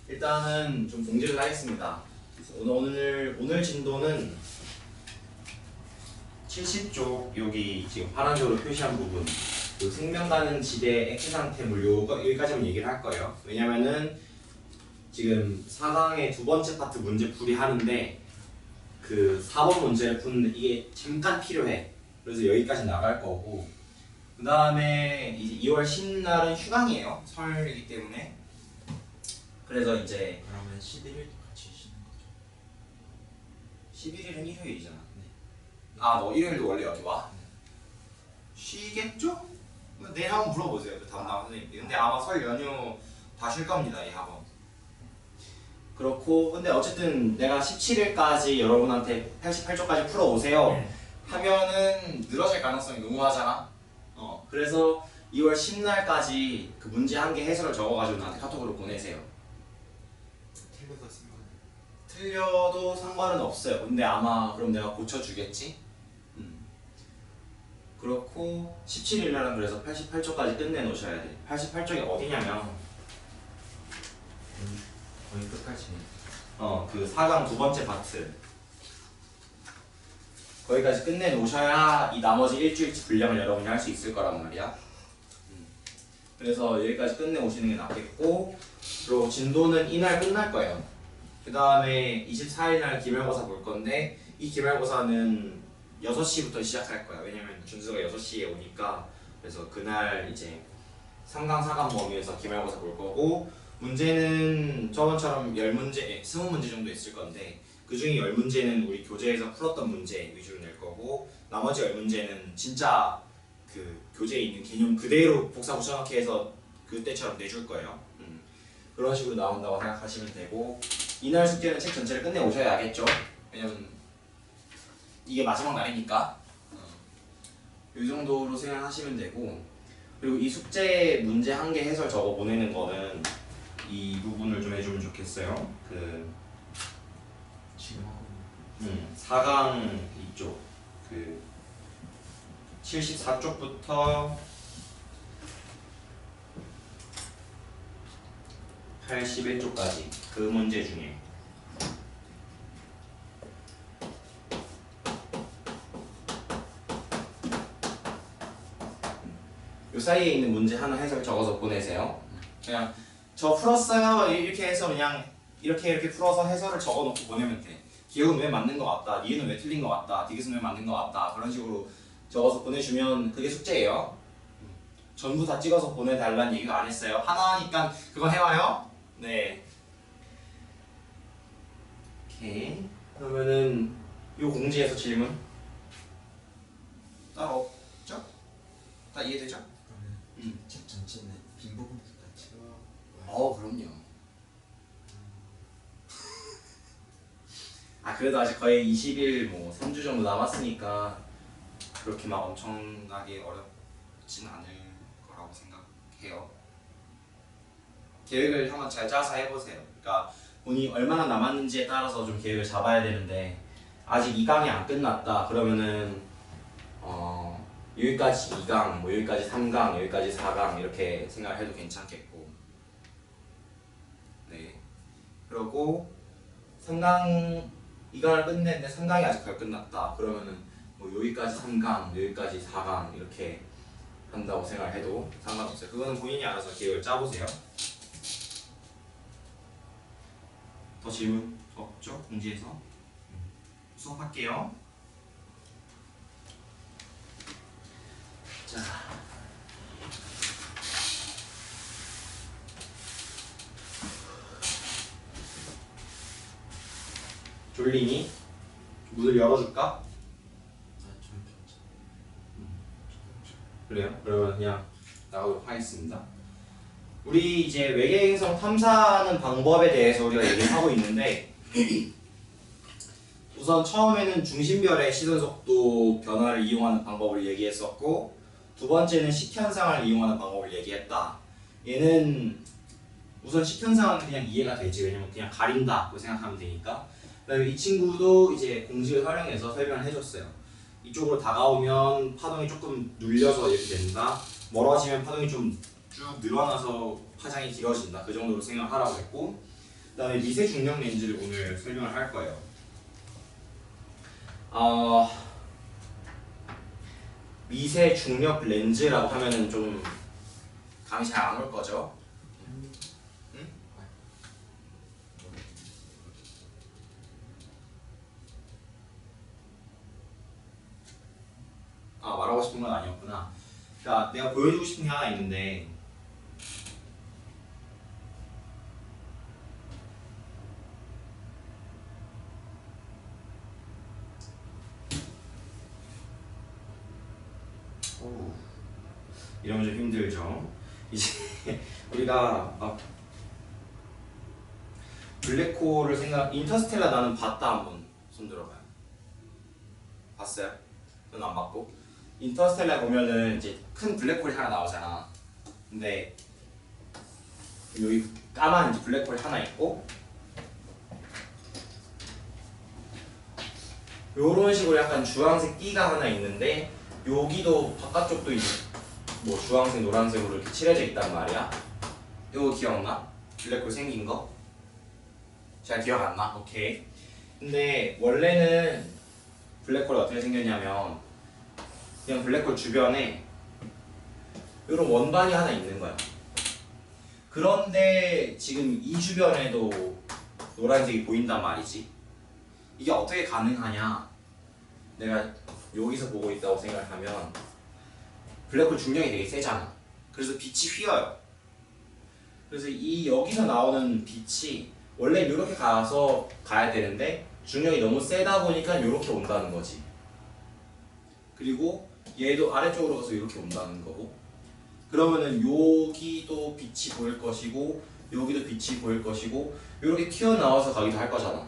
일단은 좀 공지를 하겠습니다. 오늘 진도는 70쪽 여기 지금 파란색으로 표시한 부분 그 생명가능 지대 액체 상태물 여기까지만 얘기를 할 거예요. 왜냐면은 지금 4강의 두 번째 파트 문제 풀이하는데 그 4번 문제를 푸는데 이게 잠깐 필요해. 그래서 여기까지 나갈 거고 그 다음에 이제 2월 10날은 휴강이에요. 설이기 때문에. 그래서 이제 그러면 11일도 같이 쉬는 거죠? 11일은 일요일이잖아. 네. 아, 너 일요일도 원래 여기 와? 쉬겠죠? 내일 한번 물어보세요. 그 담당 선생님께. 근데 아마 설 연휴 다 쉴 겁니다. 이 학원. 그렇고 근데 어쨌든 내가 17일까지 여러분한테 88쪽까지 풀어오세요 하면은 늘어질 가능성이 너무하잖아. 그래서 2월 10날까지 그 문제 한 개 해설을 적어가지고 나한테 카톡으로 보내세요. 틀려도 상관. 틀려도 상관은 없어요. 근데 아마 그럼 내가 고쳐주겠지? 그렇고 17일날은 그래서 88쪽까지 끝내놓으셔야 돼. 88쪽이 어디냐면 거의 끝까지. 그 4강 두 번째 파트 거기까지 끝내놓으셔야 이 나머지 일주일치 분량을 여러분이 할 수 있을 거란 말이야. 그래서 여기까지 끝내오시는 게 낫겠고 그리고 진도는 이날 끝날 거예요. 그 다음에 24일날 기말고사 볼 건데 이 기말고사는 6시부터 시작할 거야. 왜냐면 준수가 6시에 오니까. 그래서 그날 이제 3강 4강 범위에서 기말고사 볼 거고 문제는 저번처럼 10문제, 20문제 정도 있을 건데 그 중에 10문제는 우리 교재에서 풀었던 문제 위주로 낼 거고 나머지 10문제는 진짜 그 교재에 있는 개념 그대로 복사 붙여넣기 해서 그때처럼 내줄 거예요. 그런 식으로 나온다고 생각하시면 되고 이날 숙제는 책 전체를 끝내오셔야겠죠. 왜냐면 이게 마지막 날이니까 이 정도로 생각하시면 되고 그리고 이 숙제 문제 한 개 해설 적어 보내는 거는 이 부분을 좀 해주면 좋겠어요. 그 지금 하고 4강 이쪽 그 74쪽부터 81쪽까지 그 문제 중에 요 사이에 있는 문제 하나 해설 적어서 보내세요. 그냥 저 풀었어요 이렇게 해서 그냥 이렇게 풀어서 해설을 적어놓고 보내면 돼. 기억은 왜 맞는 것 같다, 니은은 왜 틀린 것 같다, 디귿은 왜 맞는 것 같다 그런 식으로 적어서 보내주면 그게 숙제예요. 전부 다 찍어서 보내달라는 얘기가 안 했어요. 하나니까 그건 해와요. 네. 오케이. 그러면은 요 공지에서 질문 따로 없죠? 다 이해되죠? 그러면 책 전체는 빈 부분도 다 채워. 그럼요. 그래도 아직 거의 20일 뭐 3주 정도 남았으니까 그렇게 막 엄청나게 어렵진 않을 거라고 생각해요. 계획을 한번 잘 짜서 해보세요. 그러니까 본인이 얼마나 남았는지에 따라서 좀 계획을 잡아야 되는데 아직 2강이 안 끝났다 그러면은 여기까지 2강, 뭐 여기까지 3강, 여기까지 4강 이렇게 생각을 해도 괜찮겠고 네. 그리고 3강 2강을 끝냈는데 3강이 아직 덜 끝났다 그러면은 뭐 여기까지 3강, 여기까지 4강 이렇게 한다고 생각을 해도 상관없어요. 그거는 본인이 알아서 계획을 짜보세요. 더 질문 없죠? 공지에서 수업할게요. 자, 졸리니? 문을 열어줄까? 저는 괜찮아요. 그래요? 그러면 그냥 나가도록 하겠습니다. 우리 이제 외계 행성 탐사하는 방법에 대해서 우리가 얘기를 하고 있는데 우선 처음에는 중심별의 시선 속도 변화를 이용하는 방법을 얘기했었고 두 번째는 식현상을 이용하는 방법을 얘기했다. 얘는 우선 식현상은 그냥 이해가 되지. 왜냐면 그냥 가린다 고 생각하면 되니까. 그다음에 이 친구도 이제 공식을 활용해서 설명을 해줬어요. 이쪽으로 다가오면 파동이 조금 눌려서 이렇게 된다. 멀어지면 파동이 좀 쭉 늘어나서 파장이 길어진다. 그 정도로 생각하라고 했고 그다음에 미세 중력 렌즈를 오늘 설명을 할 거예요. 미세 중력 렌즈라고 하면은 좀 감이 잘 안 올 거죠? 응? 말하고 싶은 건 아니었구나. 그러니까 내가 보여주고 싶은 게 하나 있는데 이러면 좀 힘들죠. 이제 우리가 블랙홀을 인터스텔라 나는 봤다. 한번 손 들어봐요. 봤어요? 저는 안 봤고. 인터스텔라 보면은 이제 큰 블랙홀이 하나 나오잖아. 근데 여기 까만 이제 블랙홀이 하나 있고 요런 식으로 약간 주황색 띠가 하나 있는데 여기도 바깥쪽도 이제 뭐 주황색, 노란색으로 이렇게 칠해져 있단 말이야. 이거 기억나? 블랙홀 생긴 거? 잘 기억 안 나? 오케이. 근데 원래는 블랙홀이 어떻게 생겼냐면 그냥 블랙홀 주변에 이런 원반이 하나 있는 거야. 그런데 지금 이 주변에도 노란색이 보인단 말이지. 이게 어떻게 가능하냐? 내가 여기서 보고 있다고 생각을 하면 블랙홀 중력이 되게 세잖아. 그래서 빛이 휘어요. 그래서 이 여기서 나오는 빛이 원래 이렇게 가야 되는데 중력이 너무 세다 보니까 이렇게 온다는 거지. 그리고 얘도 아래쪽으로 가서 이렇게 온다는 거고. 그러면은 여기도 빛이 보일 것이고 여기도 빛이 보일 것이고 이렇게 튀어나와서 가기도 할 거잖아.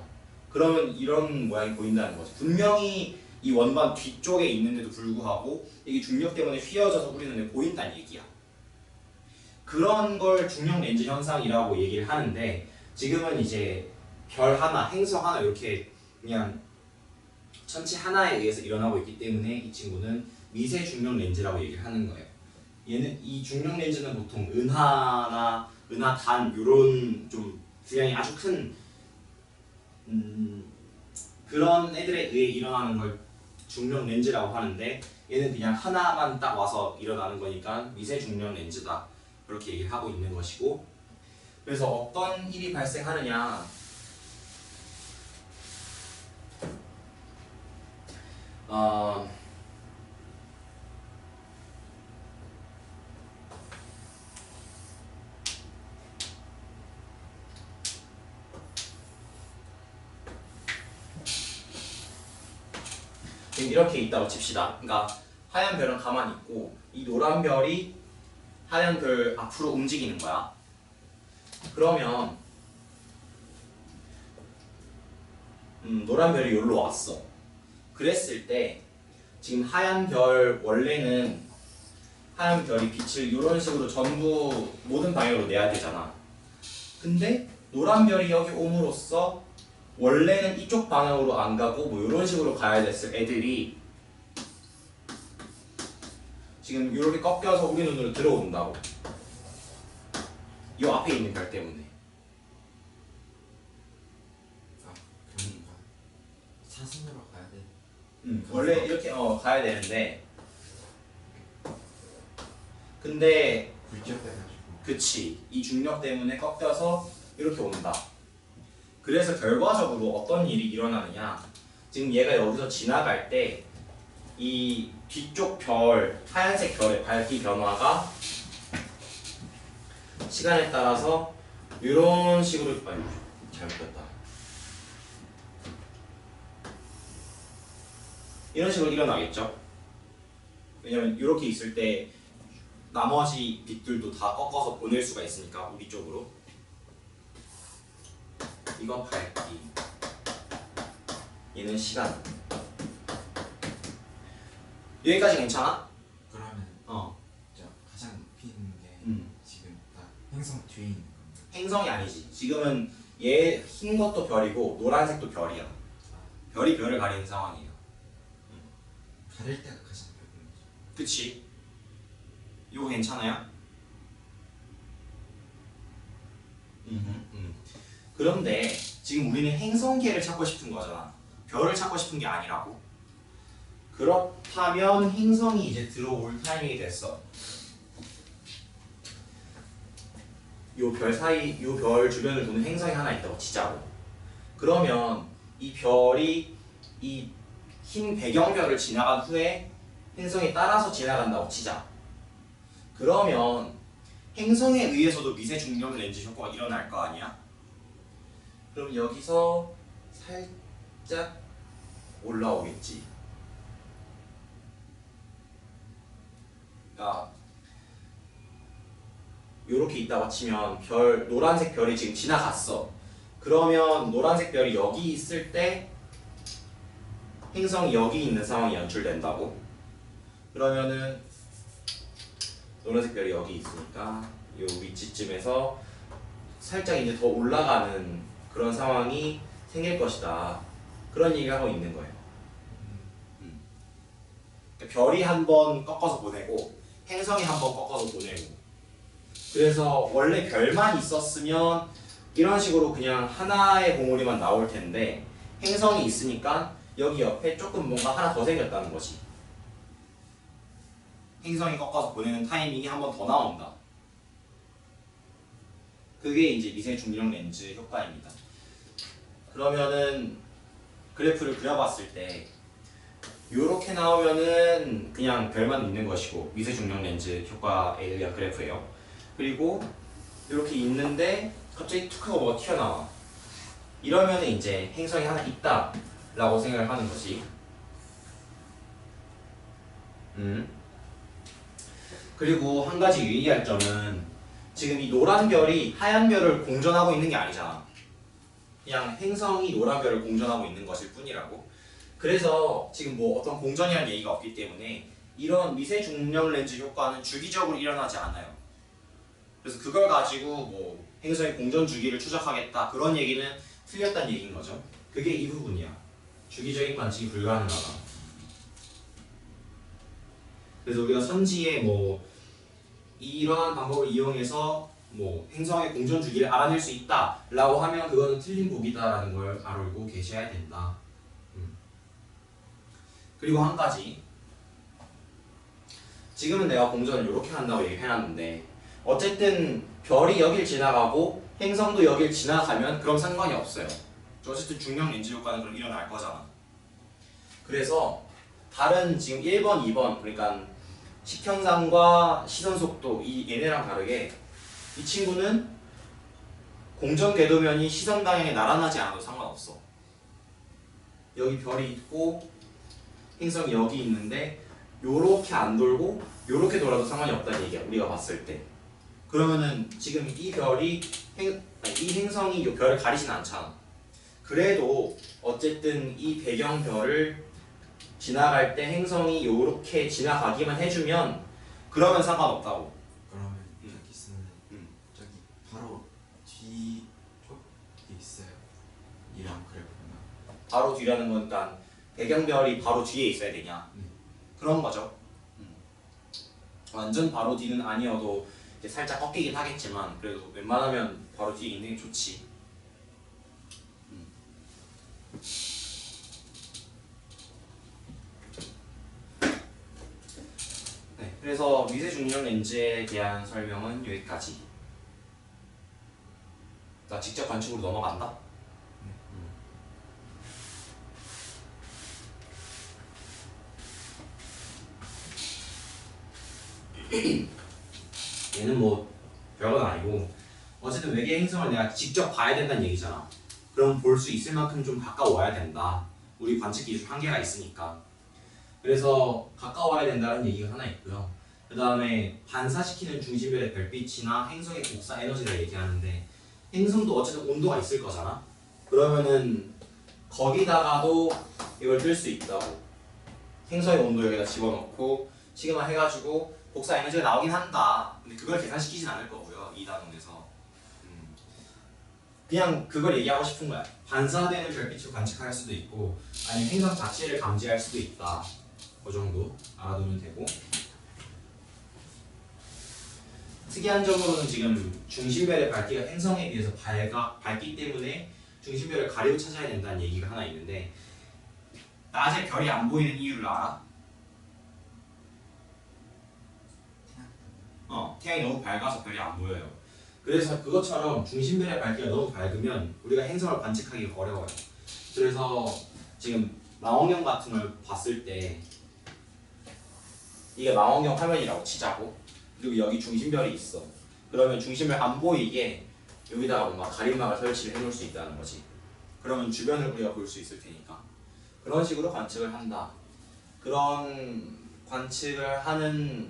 그러면 이런 모양이 보인다는 거지. 분명히 이 원반 뒤쪽에 있는데도 불구하고 이게 중력 때문에 휘어져서 우리 눈에 보인다는 얘기야. 그런 걸 중력 렌즈 현상이라고 얘기를 하는데 지금은 이제 별 하나, 행성 하나 이렇게 그냥 천체 하나에 의해서 일어나고 있기 때문에 이 친구는 미세 중력 렌즈라고 얘기를 하는 거예요. 이 중력 렌즈는 보통 은하나 은하단 이런 좀 분량이 아주 큰 그런 애들에 의해 일어나는 걸 중력 렌즈라고 하는데 얘는 그냥 하나만 딱 와서 일어나는 거니까 미세 중력 렌즈다 그렇게 얘기를 하고 있는 것이고. 그래서 어떤 일이 발생하느냐, 이렇게 있다고 칩시다. 그러니까 하얀 별은 가만히 있고 이 노란 별이 하얀 별 앞으로 움직이는 거야. 그러면 노란 별이 여기로 왔어. 그랬을 때 지금 하얀 별 원래는 하얀 별이 빛을 이런 식으로 전부 모든 방향으로 내야 되잖아. 근데 노란 별이 여기 옴으로써 원래는 이쪽 방향으로 안 가고 뭐 이런 식으로 가야 됐을 애들이 지금 이렇게 꺾여서 우리 눈으로 들어온다고. 이 앞에 있는 별 때문에. 그런가? 사선으로 가야 돼. 원래 이렇게 가야 되는데 근데 굴절돼가지고. 그치, 이 중력 때문에 꺾여서 이렇게 온다. 그래서 결과적으로 어떤 일이 일어나느냐, 지금 얘가 여기서 지나갈 때 이 뒤쪽 별, 하얀색 별의 밝기 변화가 시간에 따라서 이런 식으로 잘못 그렸다. 이런 식으로 일어나겠죠. 왜냐면 이렇게 있을 때 나머지 빛들도 다 꺾어서 보낼 수가 있으니까 우리 쪽으로. 이건 밝기, 얘는 시간. 여기까지 괜찮아? 그러면 저 가장 높이 있는 게 지금 딱 행성 뒤에 있는 건가? 행성이 아니지. 지금은 얘 흰 것도 별이고 노란색도 별이야. 별이 별을 가리는 상황이에요. 가릴 때가 가장 넓은 거죠. 그치? 이거 괜찮아요? 그런데 지금 우리는 행성계를 찾고 싶은 거잖아. 별을 찾고 싶은 게 아니라고. 그렇다면 행성이 이제 들어올 타이밍이 됐어. 요 별 사이, 요 별 주변을 도는 행성이 하나 있다고 치자고. 그러면 이 별이 이 흰 배경별을 지나간 후에 행성이 따라서 지나간다고 치자. 그러면 행성에 의해서도 미세 중력 렌즈 효과가 일어날 거 아니야? 그럼 여기서 살짝 올라오겠지. 그러니까 요렇게 있다고 치면 별 노란색 별이 지금 지나갔어. 그러면 노란색 별이 여기 있을 때 행성이 여기 있는 상황이 연출된다고. 그러면은 노란색 별이 여기 있으니까 요 위치쯤에서 살짝 이제 더 올라가는 그런 상황이 생길 것이다. 그런 얘기를 하고 있는 거예요. 그러니까 별이 한 번 꺾어서 보내고 행성이 한 번 꺾어서 보내고. 그래서 원래 별만 있었으면 이런 식으로 그냥 하나의 봉우리만 나올 텐데 행성이 있으니까 여기 옆에 조금 뭔가 하나 더 생겼다는 거지. 행성이 꺾어서 보내는 타이밍이 한 번 더 나온다. 그게 이제 미세 중력 렌즈 효과입니다. 그러면은 그래프를 그려봤을 때 요렇게 나오면은 그냥 별만 있는 것이고 미세 중력 렌즈 효과에 의한 그래프예요. 그리고 이렇게 있는데 갑자기 툭 하고 뭐가 튀어나와. 이러면 이제 행성이 하나 있다 라고 생각을 하는 거지. 그리고 한 가지 유의할 점은 지금 이 노란 별이 하얀 별을 공전하고 있는 게 아니잖아. 그냥 행성이 노란 별을 공전하고 있는 것일 뿐이라고. 그래서 지금 뭐 어떤 공전이라는 얘기가 없기 때문에 이런 미세 중력 렌즈 효과는 주기적으로 일어나지 않아요. 그래서 그걸 가지고 뭐 행성의 공전 주기를 추적하겠다 그런 얘기는 틀렸다는 얘기인 거죠. 그게 이 부분이야. 주기적인 관측이 불가능하다. 그래서 우리가 선지에 뭐 이러한 방법을 이용해서 뭐 행성의 공전 주기를 알아낼 수 있다라고 하면 그거는 틀린 보기다라는 걸 알고 계셔야 된다. 그리고 한 가지. 지금은 내가 공전을 이렇게 한다고 얘기해놨는데 어쨌든 별이 여길 지나가고 행성도 여길 지나가면 그럼 상관이 없어요. 어쨌든 중력 렌즈 효과는 그럼 일어날 거잖아. 그래서 다른 지금 1번, 2번 그러니까 식현상과 시선 속도 이 얘네랑 다르게 이 친구는 공전 궤도면이 시선 방향에 나란하지 않아도 상관없어. 여기 별이 있고 행성이 여기 있는데 요렇게 안 돌고 요렇게 돌아도 상관이 없다는 얘기야. 우리가 봤을 때. 그러면은 지금 이 별이 이 행성이 이 별을 가리진 않잖아. 그래도 어쨌든 이 배경별을 지나갈 때 행성이 요렇게 지나가기만 해주면 그러면 상관없다고. 그러면 저기 쓰는 저기 바로 뒤쪽에 있어요. 이랑 그래프면 바로 뒤라는 거니까 배경별이 바로 뒤에 있어야 되냐? 그런 거죠. 완전 바로 뒤는 아니어도 이제 살짝 꺾이긴 하겠지만 그래도 웬만하면 바로 뒤에 있는 게 좋지. 네, 그래서 미세 중력 렌즈에 대한 설명은 여기까지. 나 직접 관측으로 넘어간다. 얘는 뭐 별건 아니고 어쨌든 외계 행성을 내가 직접 봐야 된다는 얘기잖아. 그럼 볼 수 있을 만큼 좀 가까워야 된다. 우리 관측 기술 한계가 있으니까. 그래서 가까워야 된다는 얘기가 하나 있고요. 그 다음에 반사시키는 중심별의 별빛이나 행성의 복사 에너지를 얘기하는데 행성도 어쨌든 온도가 있을 거잖아. 그러면은 거기다가도 이걸 뜰 수 있다고. 행성의 온도 여기다 집어넣고 시그마 해가지고 복사 에너지가 나오긴 한다. 근데 그걸 계산시키진 않을 거고요. 이 단원에서. 그냥 그걸 얘기하고 싶은 거야. 반사되는 별빛을 관측할 수도 있고 아니면 행성 자체를 감지할 수도 있다. 그 정도 알아두면 되고. 특이한 점으로는 지금 중심별의 밝기가 행성에 비해서 밝기 때문에 중심별을 가리고 찾아야 된다는 얘기가 하나 있는데, 낮에 별이 안 보이는 이유를 알아? 태양이 너무 밝아서 별이 안 보여요. 그래서 그것처럼 중심별의 밝기가 너무 밝으면 우리가 행성을 관측하기가 어려워요. 그래서 지금 망원경 같은 걸 봤을 때, 이게 망원경 화면이라고 치자고. 그리고 여기 중심별이 있어. 그러면 중심별 안 보이게 여기다가 뭔가 가림막을 설치를 해놓을 수 있다는 거지. 그러면 주변을 우리가 볼 수 있을 테니까. 그런 식으로 관측을 한다. 그런 관측을 하는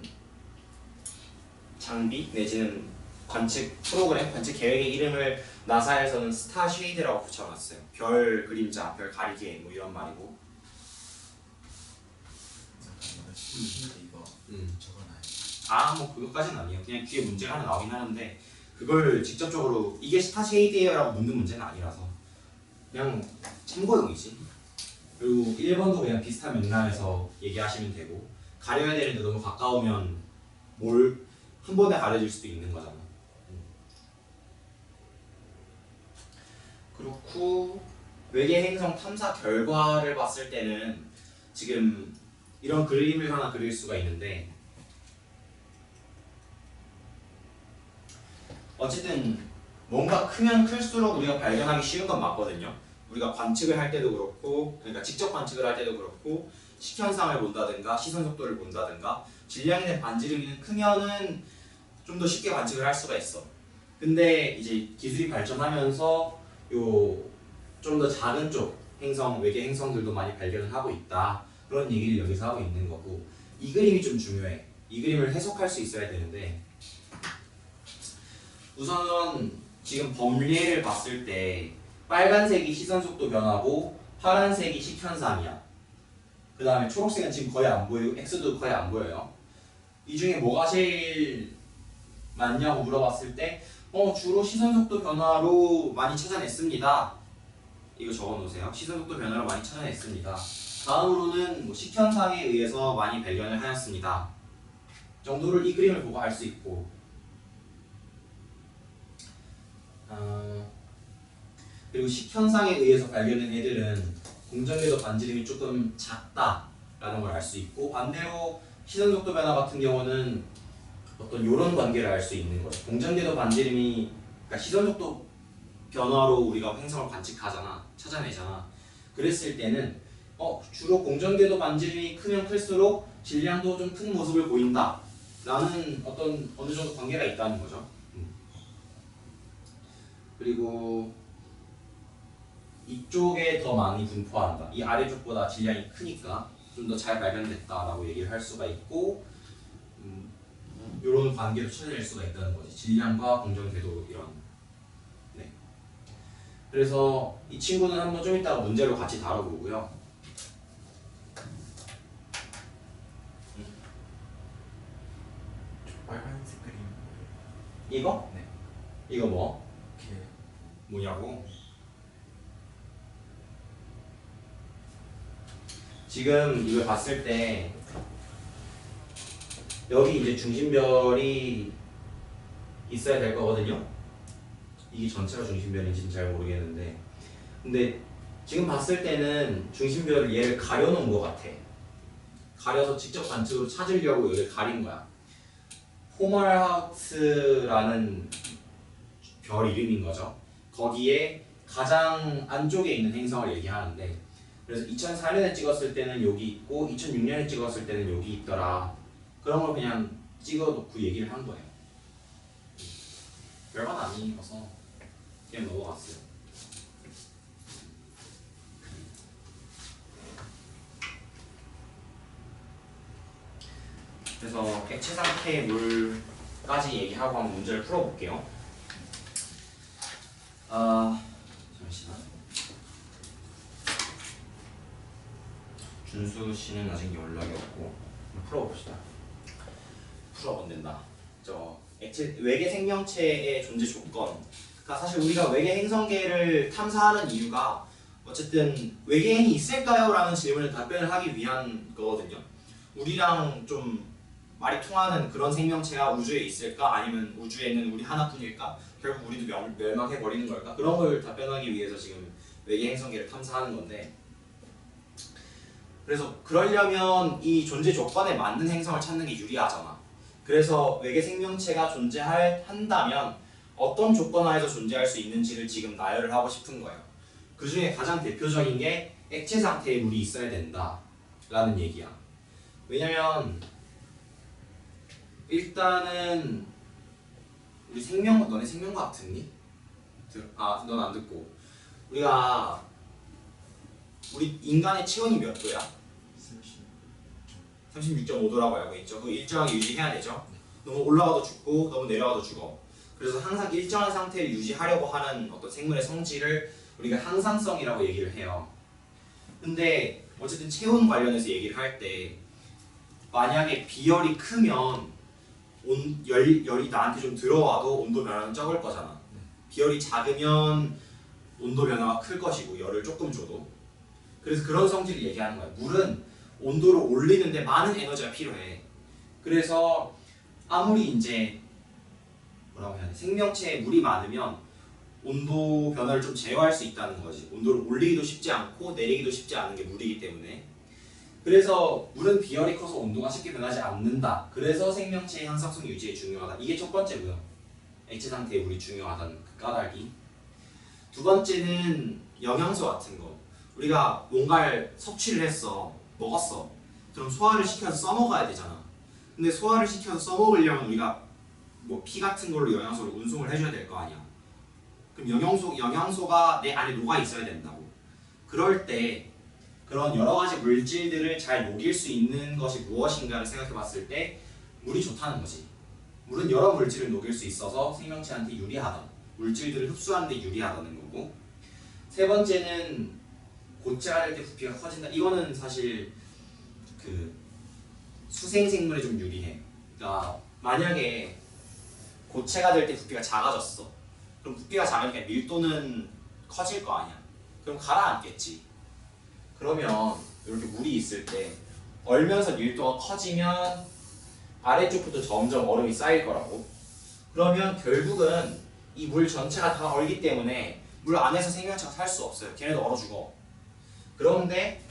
장비 내지는 관측 프로그램, 관측 계획의 이름을 나사에서는 스타 쉐이드라고 붙여놨어요. 별 그림자, 별 가리개 뭐 이런 말이고. 이거 적어놔요. 뭐 그것까지는 아니에요. 그냥 뒤에 문제가 하나 나오긴 하는데 그걸 직접적으로 이게 스타 쉐이드예요라고 묻는 문제는 아니라서 그냥 참고용이지. 그리고 1번도 그냥 비슷한 맥락에서 얘기하시면 되고, 가려야 되는데 너무 가까우면 뭘 한 번에 가려질 수도 있는 거잖아. 그렇고 외계 행성 탐사 결과를 봤을 때는 지금 이런 그림을 하나 그릴 수가 있는데, 어쨌든 뭔가 크면 클수록 우리가 발견하기 쉬운 건 맞거든요. 우리가 관측을 할 때도 그렇고, 그러니까 직접 관측을 할 때도 그렇고, 식현상을 본다든가 시선 속도를 본다든가, 질량이 된 반지름이 크면은 좀 더 쉽게 관측을 할 수가 있어. 근데 이제 기술이 발전하면서 좀 더 작은 쪽 행성, 외계 행성들도 많이 발견을 하고 있다. 그런 얘기를 여기서 하고 있는 거고, 이 그림이 좀 중요해. 이 그림을 해석할 수 있어야 되는데, 우선은 지금 범례를 봤을 때 빨간색이 시선 속도 변화고 파란색이 식현상이야. 그 다음에 초록색은 지금 거의 안 보이고 X도 거의 안 보여요. 이 중에 뭐가 제일 많냐고 물어봤을 때 주로 시선 속도 변화로 많이 찾아냈습니다. 이거 적어놓으세요. 시선 속도 변화로 많이 찾아냈습니다. 다음으로는 뭐 식현상에 의해서 많이 발견을 하였습니다. 정도를 이 그림을 보고 알 수 있고, 그리고 식현상에 의해서 발견된 애들은 공전궤도 반지름이 조금 작다라는 걸 알 수 있고, 반대로 시선 속도 변화 같은 경우는 어떤 요런 관계를 알 수 있는 거죠. 공전궤도 반지름이, 그러니까 시선 속도 변화로 우리가 행성을 관측하잖아, 찾아내잖아. 그랬을 때는 주로 공전궤도 반지름이 크면 클수록 질량도 좀 큰 모습을 보인다 라는 어느 정도 관계가 있다는 거죠. 그리고 이쪽에 더 많이 분포한다. 이 아래쪽보다 질량이 크니까 좀 더 잘 발견됐다라고 얘기를 할 수가 있고, 이런 관계도 찾아낼 수가 있다는 거지. 질량과 공전궤도 이런. 네. 그래서 이 친구는 한번 좀 이따가 문제로 같이 다뤄보고요. 빨간색 그림 이거? 네. 이거 뭐? 이렇게 뭐냐고? 지금 이걸 봤을 때 여기 이제 중심별이 있어야 될 거거든요. 이게 전체가 중심별인지는 잘 모르겠는데, 근데 지금 봤을 때는 중심별을 얘를 가려놓은 것 같아. 가려서 직접 관측으로 찾으려고 여기를 가린 거야. 호멀하우스라는 별 이름인 거죠. 거기에 가장 안쪽에 있는 행성을 얘기하는데, 그래서 2004년에 찍었을 때는 여기 있고 2006년에 찍었을 때는 여기 있더라. 그런 걸 그냥 찍어놓고 얘기를 한 거예요. 별건 아니어서 그냥 넘어갔어요. 그래서 액체 상태의 물까지 얘기하고 한번 문제를 풀어볼게요. 잠시만. 준수 씨는 아직 연락이 없고, 풀어봅시다. 풀어본댄다. 외계 생명체의 존재 조건. 그러니까 사실 우리가 외계 행성계를 탐사하는 이유가 어쨌든 외계인이 있을까요? 라는 질문에 답변을 하기 위한 거거든요. 우리랑 좀 말이 통하는 그런 생명체가 우주에 있을까? 아니면 우주에는 우리 하나뿐일까? 결국 우리도 멸망해 버리는 걸까? 그런 걸 답변하기 위해서 지금 외계 행성계를 탐사하는 건데, 그래서 그러려면 이 존재 조건에 맞는 행성을 찾는 게 유리하잖아. 그래서 외계 생명체가 존재한다면 어떤 조건 하에서 존재할 수 있는지를 지금 나열을 하고 싶은 거예요. 그 중에 가장 대표적인 게 액체 상태의 물이 있어야 된다라는 얘기야. 왜냐면 일단은 우리 너네 생명과학 듣니? 넌 안 듣고. 우리 인간의 체온이 몇 도야? 36.5도라고 알고 있죠. 그 일정하게 유지해야 되죠. 너무 올라가도 죽고 너무 내려가도 죽어. 그래서 항상 일정한 상태를 유지하려고 하는 어떤 생물의 성질을 우리가 항상성이라고 얘기를 해요. 근데 어쨌든 체온 관련해서 얘기를 할 때 만약에 비열이 크면 열이 나한테 좀 들어와도 온도 변화는 적을 거잖아. 비열이 작으면 온도 변화가 클 것이고 열을 조금 줘도. 그래서 그런 성질을 얘기하는 거야. 물은 온도를 올리는데 많은 에너지가 필요해. 그래서 아무리 이제 뭐라고 해야 돼? 생명체에 물이 많으면 온도 변화를 좀 제어할 수 있다는 거지. 온도를 올리기도 쉽지 않고 내리기도 쉽지 않은 게 물이기 때문에. 그래서 물은 비열이 커서 온도가 쉽게 변하지 않는다. 그래서 생명체의 항상성 유지에 중요하다. 이게 첫 번째고요. 액체 상태에 물이 중요하다는 그 까닭이. 두 번째는 영양소 같은 거. 우리가 뭔가를 섭취를 했어. 먹었어. 그럼 소화를 시켜서 써먹어야 되잖아. 근데 소화를 시켜서 써먹으려면 우리가 뭐 피 같은 걸로 영양소를 운송을 해줘야 될 거 아니야. 그럼 영양소가 내 안에 녹아 있어야 된다고. 그럴 때 그런 여러 가지 물질들을 잘 녹일 수 있는 것이 무엇인가를 생각해 봤을 때 물이 좋다는 거지. 물은 여러 물질을 녹일 수 있어서 생명체한테 유리하다. 물질들을 흡수하는 데 유리하다는 거고. 세 번째는 고체가 될 때 부피가 커진다. 이거는 사실 그 수생생물에 좀 유리해. 그러니까 만약에 고체가 될 때 부피가 작아졌어. 그럼 부피가 작으니까 밀도는 커질 거 아니야. 그럼 가라앉겠지. 그러면 이렇게 물이 있을 때 얼면서 밀도가 커지면 아래쪽부터 점점 얼음이 쌓일 거라고. 그러면 결국은 이 물 전체가 다 얼기 때문에 물 안에서 생명체가 살 수 없어요. 걔네도 얼어 죽어. 그런데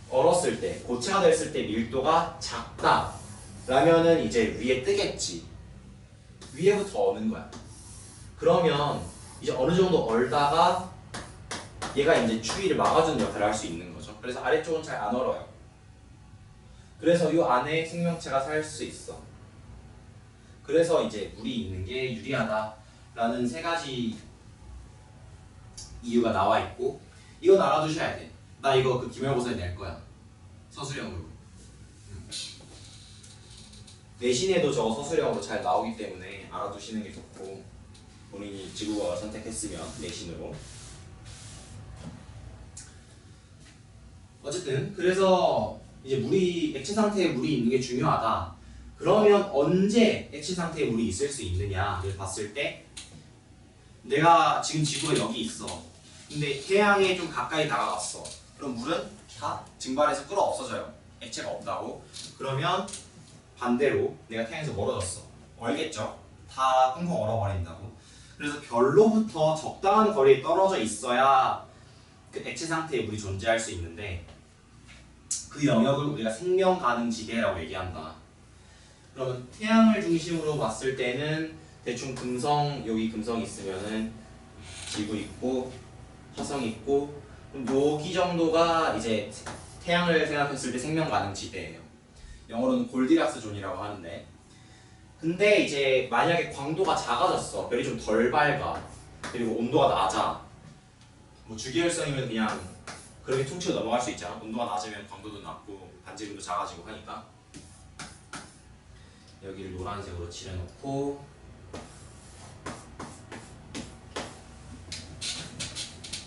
얼었을 때, 고체가 됐을 때 밀도가 작다 라면은 이제 위에 뜨겠지. 위에부터 어는 거야. 그러면 이제 어느 정도 얼다가 얘가 이제 추위를 막아주는 역할을 할 수 있는 거죠. 그래서 아래쪽은 잘 안 얼어요. 그래서 이 안에 생명체가 살 수 있어. 그래서 이제 물이 있는 게 유리하다라는 세 가지 이유가 나와 있고, 이건 알아두셔야 돼. 나 이거 그 기말고사에 낼 거야. 서술형으로. 내신에도 저거 서술형으로 잘 나오기 때문에 알아두시는 게 좋고, 본인이 지구과학을 선택했으면 내신으로. 어쨌든 그래서 이제 액체 상태에 물이 있는 게 중요하다. 그러면 언제 액체 상태에 물이 있을 수 있느냐를 봤을 때, 내가 지금 지구가 여기 있어. 근데 태양에 좀 가까이 다가갔어. 그럼 물은 다 증발해서 끓어 없어져요. 액체가 없다고. 그러면 반대로 내가 태양에서 멀어졌어. 얼겠죠? 다 펑펑 얼어버린다고. 그래서 별로부터 적당한 거리에 떨어져 있어야 그 액체 상태의 물이 존재할 수 있는데, 그 영역을 우리가 생명 가능 지대라고 얘기한다. 그러면 태양을 중심으로 봤을 때는 대충 여기 금성 있으면은 지구 있고 화성 있고, 그럼 여기 정도가 이제 태양을 생각했을 때 생명 가능 지대예요. 영어로는 골디락스 존이라고 하는데, 근데 이제 만약에 광도가 작아졌어. 별이 좀 덜 밝아. 그리고 온도가 낮아. 뭐 주기율성이면 그냥 그렇게 퉁치고 넘어갈 수 있잖아. 온도가 낮으면 광도도 낮고 반지름도 작아지고 하니까. 여기를 노란색으로 칠해놓고,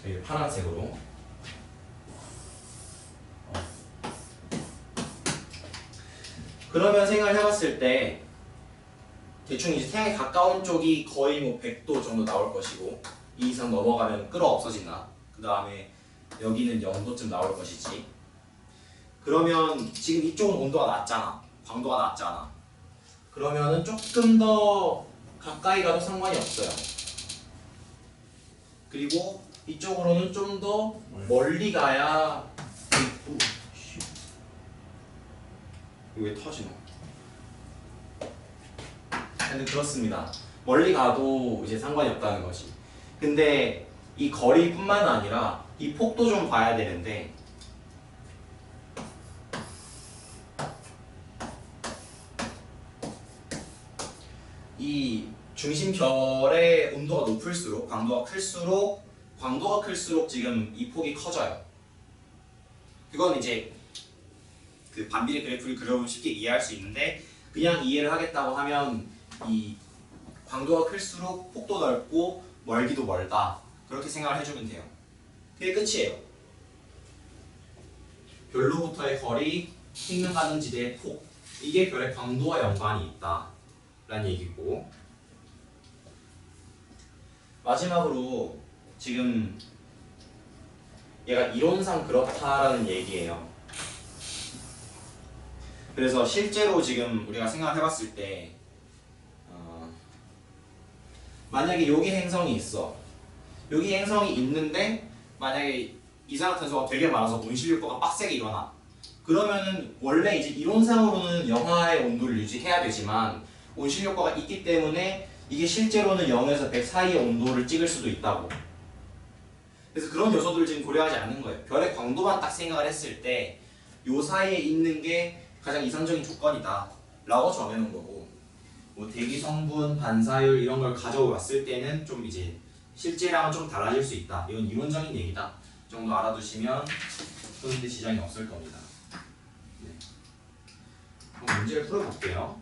여기 파란색으로. 그러면 생각을 해봤을 때 대충 이제 태양에 가까운 쪽이 거의 뭐 100도 정도 나올 것이고, 이 이상 넘어가면 끓어 없어진다. 그 다음에 여기는 0도쯤 나올 것이지. 그러면 지금 이쪽은 온도가 낮잖아. 광도가 낮잖아. 그러면은 조금 더 가까이 가도 상관이 없어요. 그리고 이쪽으로는 좀 더 멀리 가야 이거 왜 터지노? 근데 그렇습니다. 멀리 가도 이제 상관이 없다는 것이. 근데 이 거리뿐만 아니라 이 폭도 좀 봐야 되는데 이 중심별의 온도가 높을수록 광도가 클수록 지금 이 폭이 커져요. 그건 이제 그 반비례 그래프를 그려보면 쉽게 이해할 수 있는데 그냥 이해를 하겠다고 하면 이 광도가 클수록 폭도 넓고 멀기도 멀다. 그렇게 생각을 해주면 돼요. 그게 끝이에요. 별로부터의 거리, 생명 가능 지대의 폭. 이게 별의 광도와 연관이 있다. 라는 얘기고 마지막으로 지금 얘가 이론상 그렇다라는 얘기예요. 그래서 실제로 지금 우리가 생각을 해봤을 때 만약에 여기 행성이 있어. 여기 행성이 있는데 만약에 이산화탄소가 되게 많아서 온실효과가 빡세게 일어나. 그러면은 원래 이제 이론상으로는 영하의 온도를 유지해야 되지만 온실효과가 있기 때문에 이게 실제로는 0에서 100 사이의 온도를 찍을 수도 있다고. 그래서 그런 요소들을 지금 고려하지 않는 거예요. 별의 광도만 딱 생각을 했을 때 요 사이에 있는 게 가장 이상적인 조건이다 라고 정해놓은 거고 뭐 대기 성분, 반사율 이런 걸 가져왔을 때는 좀 이제 실제랑은 좀 달라질 수 있다. 이건 이론적인 얘기다. 이 정도 알아두시면 푸는데 지장이 없을 겁니다. 네. 그럼 문제를 풀어볼게요.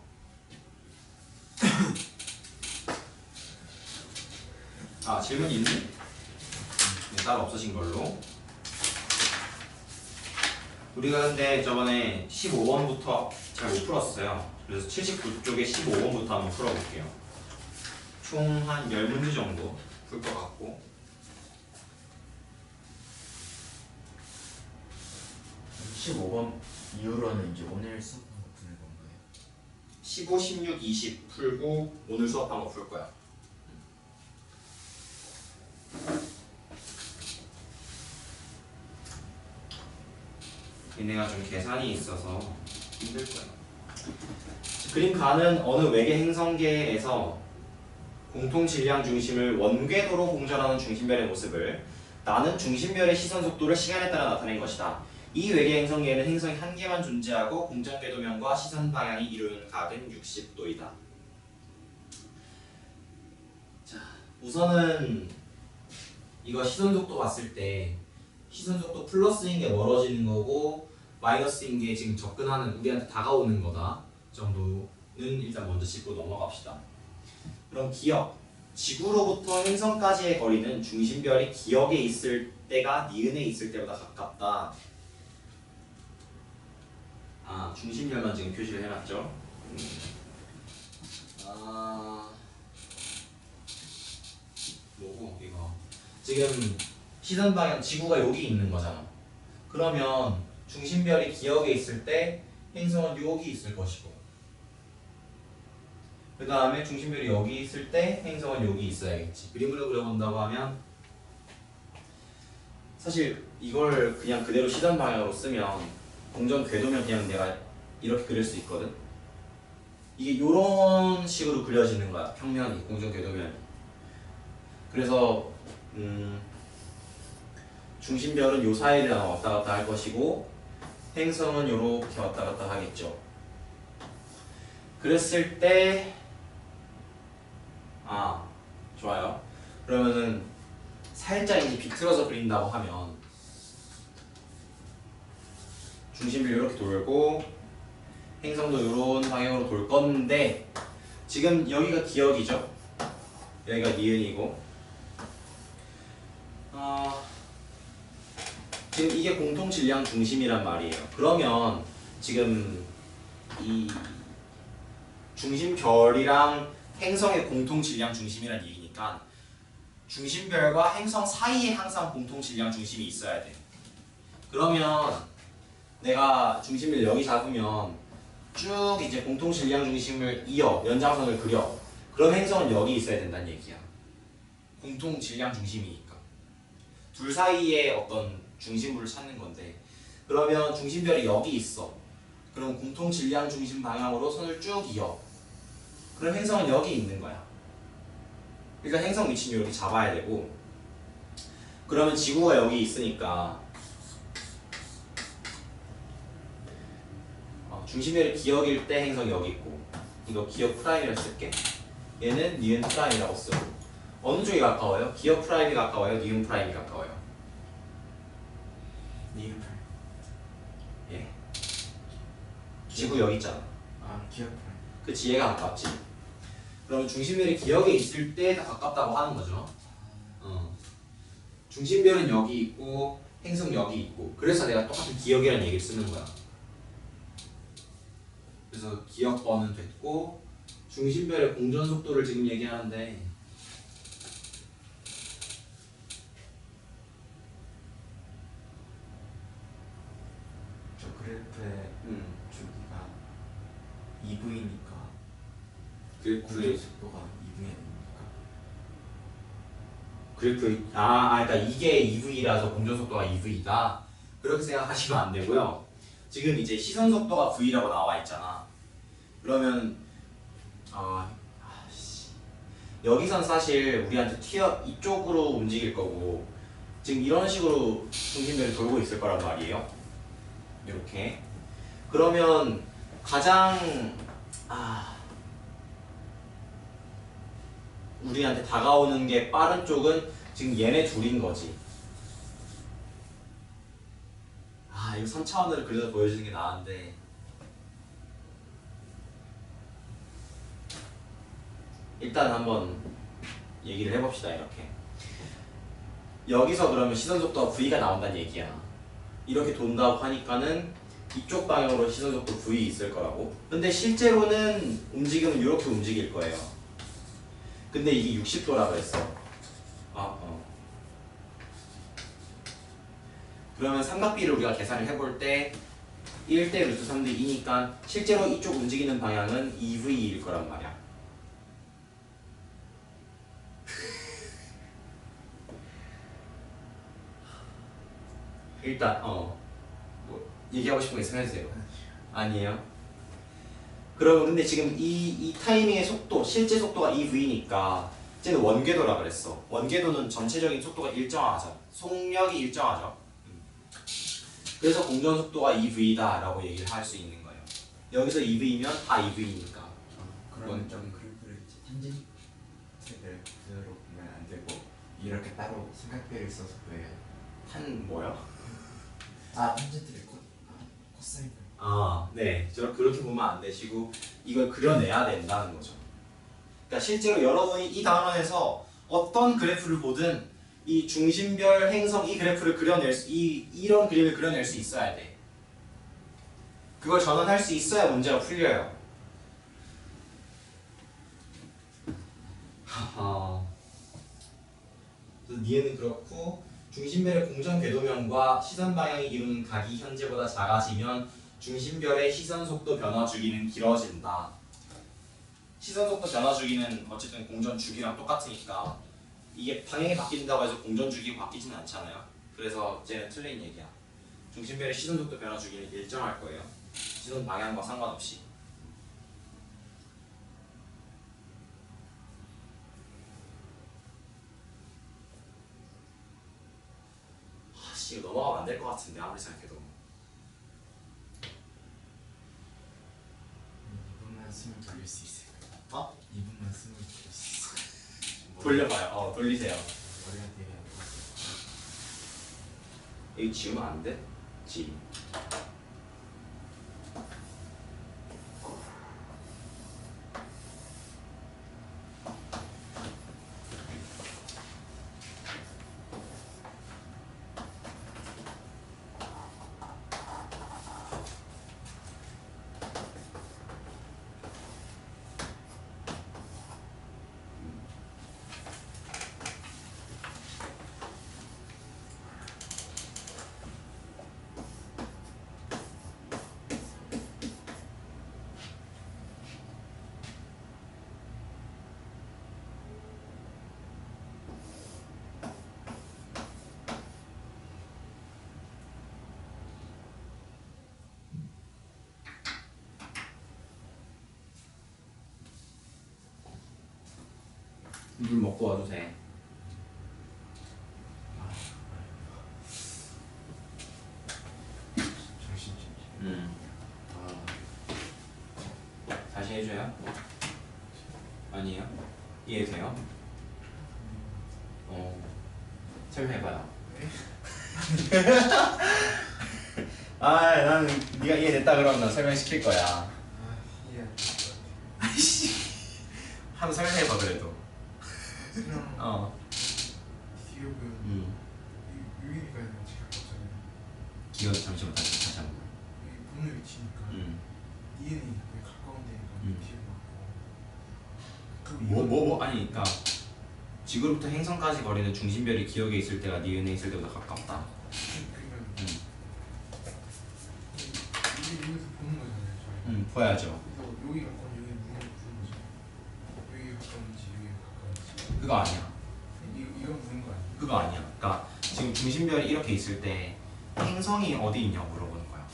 질문이 있네? 네, 따로 없으신 걸로. 우리가 근데 저번에 15번부터 잘 못 풀었어요. 그래서 79쪽에 15번부터 한번 풀어볼게요. 총 한 10문제 정도 풀 것 같고 15번 이후로는 이제 오늘 수업한 거 푸는 건가요? 15, 16, 20 풀고 오늘 수업한 거 풀 거야. 얘네가 좀 계산이 있어서 힘들 거야. 그림가는 어느 외계 행성계에서 공통 질량 중심을 원궤도로 공전하는 중심별의 모습을 나는 중심별의 시선 속도를 시간에 따라 나타낸 것이다. 이 외계 행성계에는 행성이 한 개만 존재하고 공전 궤도면과 시선 방향이 이루는 각은 60도이다. 자, 우선은 이거 시선 속도 봤을 때 시선 속도 플러스인 게 멀어지는 거고 마이너스인 게 지금 접근하는 우리한테 다가오는 거다 정도는 일단 먼저 짚고 넘어갑시다. 그럼 기억, 지구로부터 행성까지의 거리는 중심별이 기억에 있을 때가 니은에 있을 때보다 가깝다. 중심별만 지금 표시를 해놨죠. 뭐고 이거 지금 시선 방향 지구가 여기 있는 거잖아. 그러면 중심별이 기억에 있을 때 행성은 여기 있을 것이고 그 다음에 중심별이 여기 있을 때 행성은 여기 있어야겠지. 그림으로 그려본다고 하면 사실 이걸 그냥 그대로 시선 방향으로 쓰면 공전 궤도면 그냥 내가 이렇게 그릴 수 있거든. 이게 이런 식으로 그려지는 거야. 평면이 공전 궤도면이. 그래서 중심별은 요 사이를 왔다 갔다 할 것이고 행성은 요렇게 왔다 갔다 하겠죠. 그랬을 때 좋아요. 그러면은 살짝 이제 비틀어서 그린다고 하면 중심별 이렇게 돌고 행성도 이런 방향으로 돌 건데 지금 여기가 기억이죠. 여기가 니은이고 지금 이게 공통 질량 중심이란 말이에요. 그러면 지금 이 중심별이랑 행성의 공통 질량 중심이란 얘기니까 중심별과 행성 사이에 항상 공통 질량 중심이 있어야 돼. 그러면 내가 중심을 여기 잡으면 쭉 이제 공통 질량 중심을 이어 연장선을 그려. 그럼 행성은 여기 있어야 된다는 얘기야. 공통 질량 중심이니까. 둘 사이에 어떤 중심부를 찾는 건데, 그러면 중심별이 여기 있어. 그럼 공통 질량 중심 방향으로 선을 쭉 이어. 그럼 행성은 여기 있는 거야. 그러니까 행성 위치는 여기 잡아야 되고, 그러면 지구가 여기 있으니까 중심별이 기역일 때 행성이 여기 있고, 이거 기역 프라임이라 쓸게. 얘는 니은 프라임이라고 쓰고. 어느 쪽이 가까워요? 기역 프라임이 가까워요? 니은 프라임이 가까워요? 니은 프라임. 예. 지구 여기 있잖아. 아 기억 프라임. 그치, 얘가 가깝지. 그러면 중심별이 기역에 있을 때 다 가깝다고 하는 거죠. 중심별은 여기 있고 행성 여기 있고, 그래서 내가 똑같은 기역이라는 얘기를 쓰는 거야. 그래서 기역번은 됐고, 중심별의 공전 속도를 지금 얘기하는데, 저 그래프의 주기가 2V니까 공전 속도가 2V이 아닙니까? 그래프 그러니까 이게 2V라서 공전 속도가 2V다. 그렇게 생각하시면 안 되고요. 지금 이제 시선 속도가 V라고 나와 있잖아. 그러면 여기선 사실 우리한테 튀어 이쪽으로 움직일 거고, 지금 이런 식으로 중심별이 돌고 있을 거란 말이에요. 이렇게. 그러면 가장 우리한테 다가오는 게 빠른 쪽은 지금 얘네 둘인 거지. 이거 3차원으로 그려서 보여주는 게 나은데, 일단 한번 얘기를 해봅시다. 이렇게 여기서 그러면 시선 속도가 V가 나온다는 얘기야. 이렇게 돈다고 하니까는 이쪽 방향으로 시선 속도 V 있을 거라고. 근데 실제로는 움직이면 이렇게 움직일 거예요. 근데 이게 60도라 그랬어. 그러면 삼각비를 우리가 계산을 해볼 때 1대 루트 3대 2니까 실제로 이쪽 움직이는 방향은 2V일 거란 말이야. 일단 뭐 얘기하고 싶은 거 있으면 해주세요. 아니에요? 그러면 근데 지금 이 타이밍의 속도, 실제 속도가 2V니까 쟤는 원궤도라 그랬어. 원궤도는 전체적인 속도가 일정하죠. 속력이 일정하죠. 그래서 공전 속도가 2V다 라고 얘기를 할 수 있는 거예요. 여기서 2V면 다 2V니까. 그러면 좀 그래프를 탄젠트 그래프로 보면 안 되고 이렇게 따로 삼각대를 써서 보여요. 뭐요? 탄젠트를 코사인. 네. 그렇게 보면 안 되시고 이걸 그려내야 된다는 거죠. 그러니까 실제로 여러분이 이 단원에서 어떤 그래프를 보든 이 중심별 행성 이 그래프를 이런 그림을 그려낼 수 있어야 돼. 그걸 전환할 수 있어야 문제가 풀려요. 그래서 니은은 그렇고, 중심별의 공전 궤도면과 시선 방향이 이루는 각이 현재보다 작아지면 중심별의 시선 속도 변화 주기는 길어진다. 시선 속도 변화 주기는 어쨌든 공전 주기랑 똑같으니까 이게 방향이 바뀐다고 해서 공전 주기가 바뀌지는 않잖아요. 그래서 쟤는 틀린 얘기야. 중심별의 시선 속도 변화 주기는 일정할 거예요. 시선 방향과 상관없이. 이거 넘어가면 안 될 것 같은데 아무리 생각해도. 2분만 쓰면 돌릴 수 있을까요? 2분만 쓰면 돌릴 수 있어요. 돌려봐요. 돌리세요. 머리가 되게 안 좋아서. 이거 지우면 안 돼? 물 먹고 와도 돼. 정신 좀. 다시 해줘요? 아니에요? 이해돼요? 설명해봐요. 나는 네가 이해됐다 그러면 난 설명시킬 거야. 이해 안 될 것 아이씨. 한번 설명해봐 그래도. 같아. 기억은 유인이가 제가 없잖아요. 기억 잠시만 다시 한번. 이 보는 위치니까 니은이 왜 가까운 데니까 기억 맞고. 뭐 아니 그러니까 지구로부터 행성까지 거리는 중심별이 기억에 있을 때가 니은에 있을 때보다 가깝다. 그러니까 여기서 보는 거잖아요. 저희. 보야죠. 그래서 여기 가까운 여기 눈으로 보는 거죠. 여기 가까운지 여기 가까운지. 그거 아니야. 이건 보는 거 아니에요? 그거 아니야. 그러니까 지금 중심별이 이렇게 있을 때 행성이 어디 있냐고 물어보는 거야.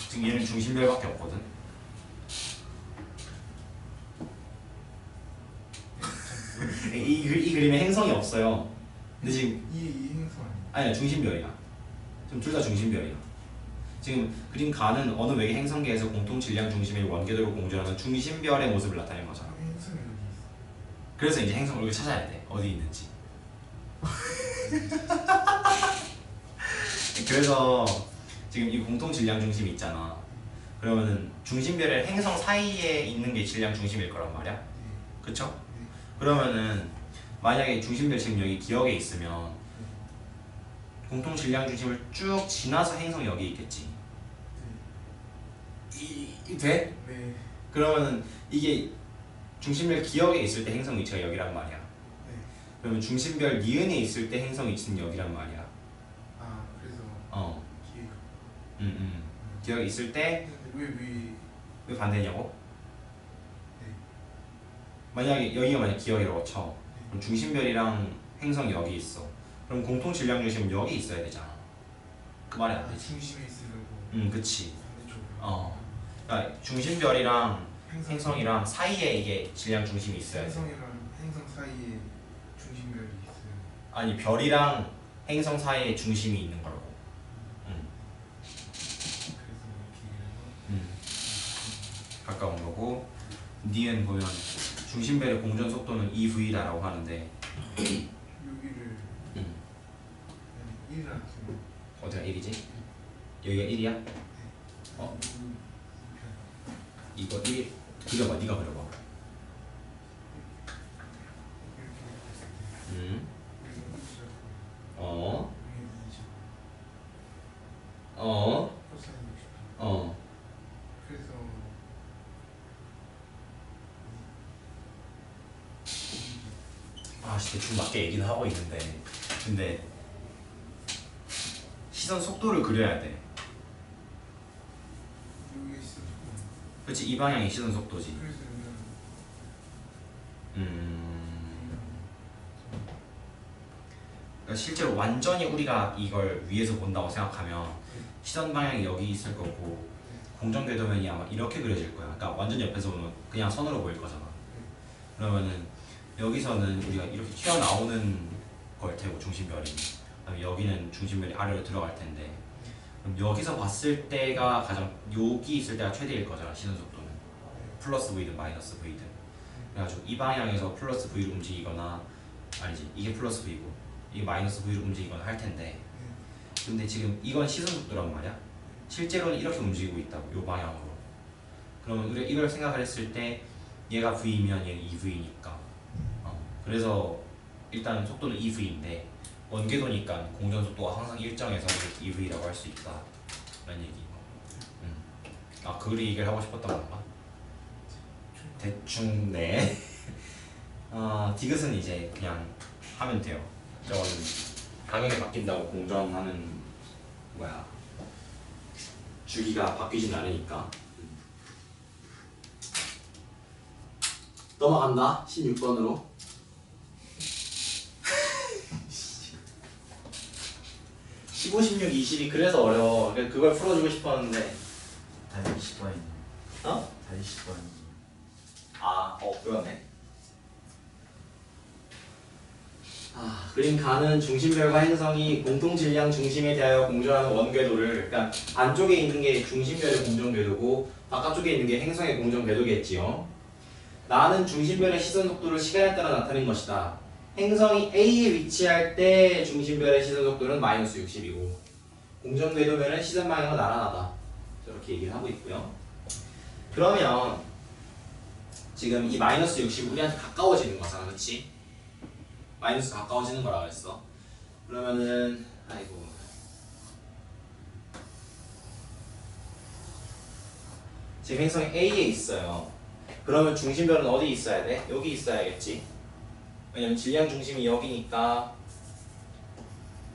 지금 얘는 중심별밖에 없거든. 이 그림에 행성이 없어요. 근데 지금 이 행성 아니에요? 아니야 중심별이야. 지금 둘 다 중심별이야. 지금 그림 가는 어느 외계 행성계에서 공통 질량 중심의 원궤도로 공전하는 중심별의 모습을 나타낸 거잖아. 행성이 어디 있어? 그래서 이제 행성을 여기 찾아야 돼. 어디 있는지. 그래서 지금 이 공통 질량 중심이 있잖아. 그러면은 중심별의 행성 사이에 있는 게 질량 중심일 거란 말이야. 네. 그쵸? 그러면은 만약에 중심별 지금 여기 기억에 있으면 공통 질량 중심을 쭉 지나서 행성이 여기 있겠지. 이 돼? 네. 그러면은 이게 중심별 기억에 있을 때 행성 위치가 여기란 말이야. 네. 그러면 중심별 니은에 있을 때 행성 위치는 여기란 말이야. 아 그래서 기회가. 기억에 있을 때 왜 반대냐고? 네. 만약에 여기가 만약 기억이라고 쳐. 그럼 중심별이랑 행성이 여기 있어. 그럼 공통 질량 중심은 여기 있어야 되잖아. 그 말이 안 되지. 중심에 있으려고. 그치. 반대쪽으로. 그러니까 중심별이랑 행성이랑 사이에 이게 질량 중심이 있어야 돼. 행성이랑 행성 사이에 중심별이 있어요. 아니 별이랑 행성 사이에 중심이 있는 거라고. 그래서 이렇게 해서 가까운 거고 니은 보면 중심별의 공전 속도는 2v라고 하는데 여기를 음. 1을 안 쓰면 어디가 1이지? 여기가 1이야? 이거 1 그려봐. 네가 그려봐. 그래서 대충 맞게 얘기는 하고 있는데 근데 시선 속도를 그려야 돼. 여기 있어. 그렇지. 이 방향이 시선 속도지. 그래서 그러니까 실제로 완전히 우리가 이걸 위에서 본다고 생각하면 시선 방향이 여기 있을 거고 공전 궤도면이 아마 이렇게 그려질 거야. 그러니까 완전 옆에서 보면 그냥 선으로 보일 거잖아. 그러면은 여기서는 우리가 이렇게 튀어나오는 걸 테고 중심별이. 그다음에 여기는 중심별이 아래로 들어갈 텐데. 그럼 여기서 봤을 때가 가장 여기 있을 때가 최대일 거잖아. 시선 속도는 플러스 v든 마이너스 v든. 그래가지고 이 방향에서 플러스 v로 움직이거나 아니지 이게 플러스 v고 이게 마이너스 v로 움직이거나 할 텐데. 근데 지금 이건 시선 속도란 말이야. 실제로는 이렇게 움직이고 있다고 이 방향으로. 그러면 우리가 이걸 생각을 했을 때 얘가 v면 얘는 2v니까. 그래서 일단 속도는 2v인데 원궤도니까 공전 속도가 항상 일정해서 2v라고 할 수 있다 라는 얘기. 그걸 얘기를 하고 싶었던 건가? 대충 네. 디귿은 이제 그냥 하면 돼요. 저거는 방향이 바뀐다고 공전하는 뭐야 주기가 바뀌진 않으니까. 넘어간다. 16번으로. 15, 16, 20이 그래서 어려워. 그걸 풀어주고 싶었는데. 다시 10번이네. 어? 다시 10번이네. 그러네. 그림 가는 중심별과 행성이 공통 질량 중심에 대하여 공존하는 원궤도를, 그러니까 안쪽에 있는 게 중심별의 공존 궤도고 바깥쪽에 있는 게 행성의 공존 궤도겠지요. 나는 중심별의 시선 속도를 시간에 따라 나타낸 것이다. 행성이 A에 위치할 때 중심별의 시선 속도는 마이너스 60이고 공전 궤도면은 시선 방향은 나란하다. 저렇게 얘기를 하고 있고요. 그러면 지금 이 마이너스 60이 우리한테 가까워지는 거잖아, 그렇지? 마이너스 가까워지는 거라 그랬어. 그러면은 아이고 지금 행성이 A에 있어요. 그러면 중심별은 어디 있어야 돼? 여기 있어야겠지. 왜냐면 질량 중심이 여기니까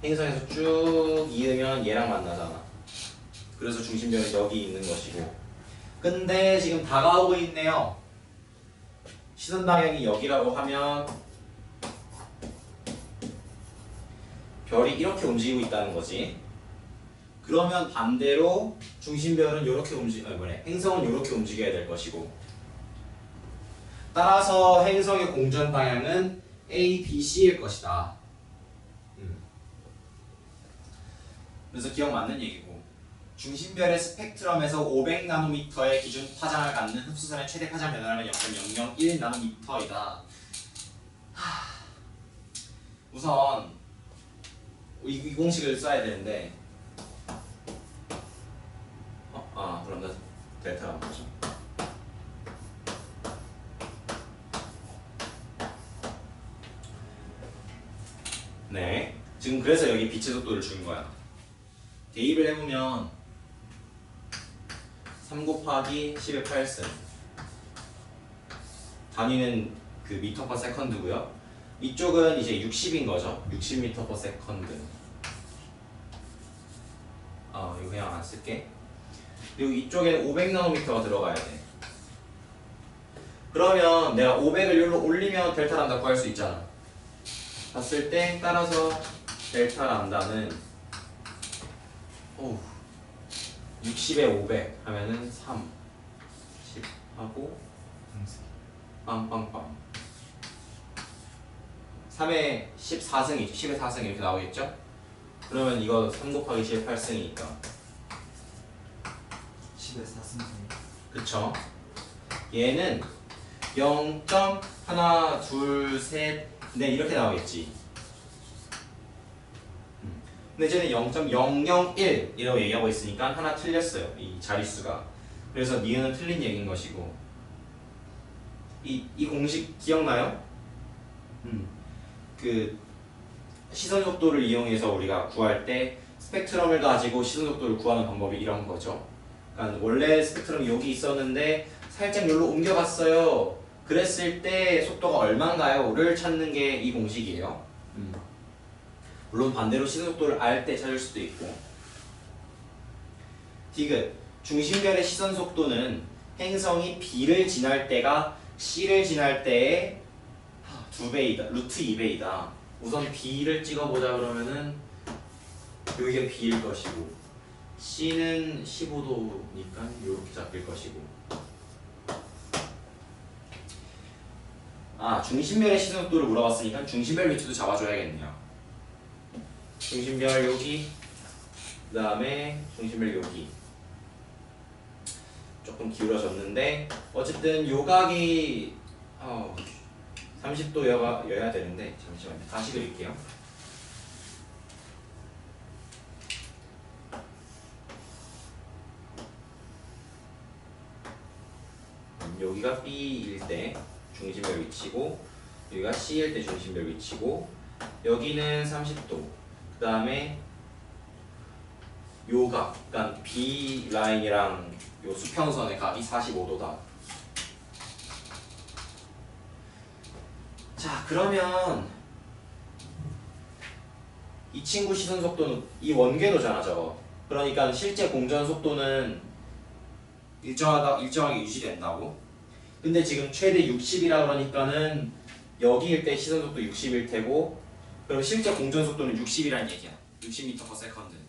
행성에서 쭉 이으면 얘랑 만나잖아. 그래서 중심별은 여기 있는 것이고. 근데 지금 다가오고 있네요. 시선 방향이 여기라고 하면 별이 이렇게 움직이고 있다는 거지. 그러면 반대로 중심별은 이렇게 행성은 이렇게 움직여야 될 것이고. 따라서 행성의 공전 방향은 A, B, C일 것이다. 그래서 기억 맞는 얘기고. 중심별의 스펙트럼에서 500나노미터의 기준 파장을 갖는 흡수선의 최대 파장 변화량은 0.001나노미터이다. 우선 이 공식을 써야 되는데 그럼 나 델타가 뭐죠? 네, 지금 그래서 여기 빛의 속도를 준 거야. 대입을 해보면 3 곱하기 10의 8승 단위는 그 미터 퍼 세컨드고요. 이쪽은 이제 60인 거죠. 60m per second. 이거 그냥 안 쓸게. 그리고 이쪽에는 500나노미터가 들어가야 돼. 그러면 내가 500을 여기로 올리면 델타 람다 구할 수 있잖아. 봤을 때 따라서 델타 람다는 60에 500 하면은 3, 10 하고 빵빵빵 3에 14승이죠. 10에 4승 이렇게 나오겠죠? 그러면 이거 3 곱하기 10에 8승이니까 10에 4승. 그쵸? 얘는 0.1, 2, 3, 네 이렇게 나오겠지. 근데 쟤는 0.001 이라고 얘기하고 있으니까 하나 틀렸어요. 이 자릿수가. 그래서 니은은 틀린 얘기인 것이고. 이 공식 기억나요? 그 시선 속도를 이용해서 우리가 구할 때 스펙트럼을 가지고 시선 속도를 구하는 방법이 이런 거죠. 그러니까 원래 스펙트럼이 여기 있었는데 살짝 여기로 옮겨갔어요. 그랬을 때 속도가 얼마인가요?를 찾는 게 이 공식이에요. 물론 반대로 시선 속도를 알 때 찾을 수도 있고. 디귿 중심별의 시선 속도는 행성이 B를 지날 때가 C를 지날 때의 2배이다. 루트 2배이다. 우선 B를 찍어보자 그러면은 여기가 B일 것이고 C는 15도니까 이렇게 잡힐 것이고. 중심별의 시선 속도를 물어봤으니까 중심별 위치도 잡아줘야겠네요. 중심별 여기, 그 다음에 중심별 여기. 조금 기울어졌는데 어쨌든 요각이 30도여야 되는데 잠시만요. 다시 그릴게요. 여기가 B일 때 중심별 위치고 여기가 C일 때 중심별 위치고 여기는 30도. 그 다음에 요 각, 그러니까 B 라인이랑 요 수평선의 각이 45도다. 자, 그러면 이 친구 시선 속도는 이 원궤도잖아, 저거. 그러니까 실제 공전 속도는 일정하게 유지된다고. 근데 지금 최대 60이라 그러니까는 여기일 때 시선 속도 60일 테고, 그럼 실제 공전 속도는 60이란 얘기야. 60m per second.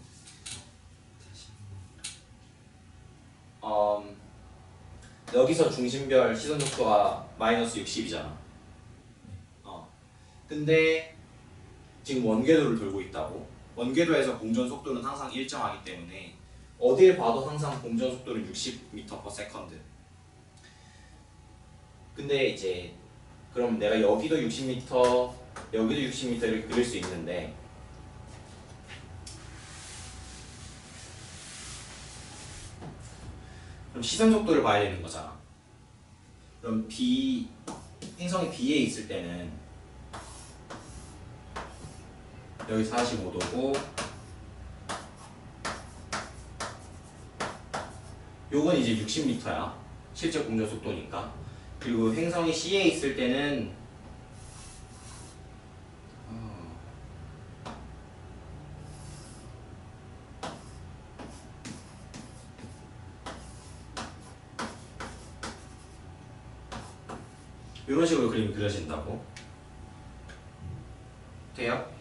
여기서 중심별 시선 속도가 마이너스 60이잖아. 근데 지금 원궤도를 돌고 있다고. 원궤도에서 공전 속도는 항상 일정하기 때문에 어딜 봐도 항상 공전 속도는 60m/s. 근데 이제 그럼 내가 여기도 60m, 여기도 60m 이렇게 그릴 수 있는데 그럼 시선 속도를 봐야 되는 거잖아. 그럼 행성이 B에 있을 때는 여기 45도고 요건 이제 60m야. 실제 공전 속도니까. 그리고 행성이 C에 있을 때는 이런 식으로 그림이 그려진다고. 돼요?